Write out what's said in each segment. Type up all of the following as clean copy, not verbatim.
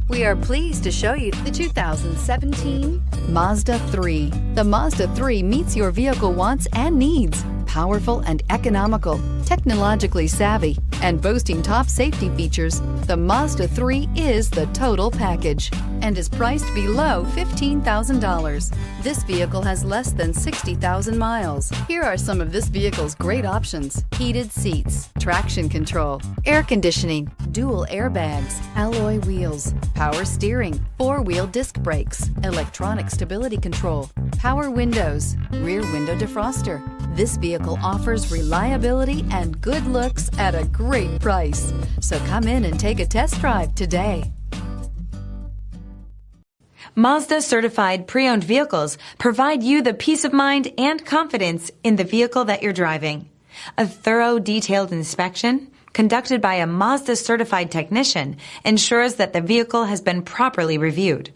We are pleased to show you the 2017 Mazda 3. The Mazda 3 meets your vehicle wants and needs. Powerful and economical, technologically savvy, and boasting top safety features, the Mazda 3 is the total package and is priced below $15,000. This vehicle has less than 60,000 miles. Here are some of this vehicle's great options: heated seats, traction control, air conditioning, dual airbags, alloy wheels, power steering, four-wheel disc brakes, electronic stability control, power windows, rear window defroster. This vehicle offers reliability and good looks at a great price. So come in and take a test drive today. Mazda certified pre-owned vehicles provide you the peace of mind and confidence in the vehicle that you're driving. A thorough, detailed inspection conducted by a Mazda certified technician ensures that the vehicle has been properly reviewed.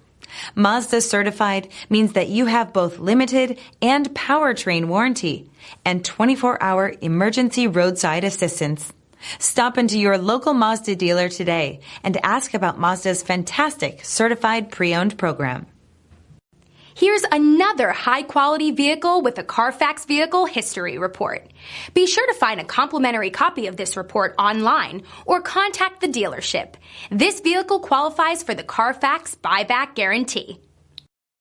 Mazda certified means that you have both limited and powertrain warranty and 24-hour emergency roadside assistance. Stop into your local Mazda dealer today and ask about Mazda's fantastic certified pre-owned program. Here's another high-quality vehicle with a CARFAX Vehicle History Report. Be sure to find a complimentary copy of this report online or contact the dealership. This vehicle qualifies for the CARFAX Buyback Guarantee.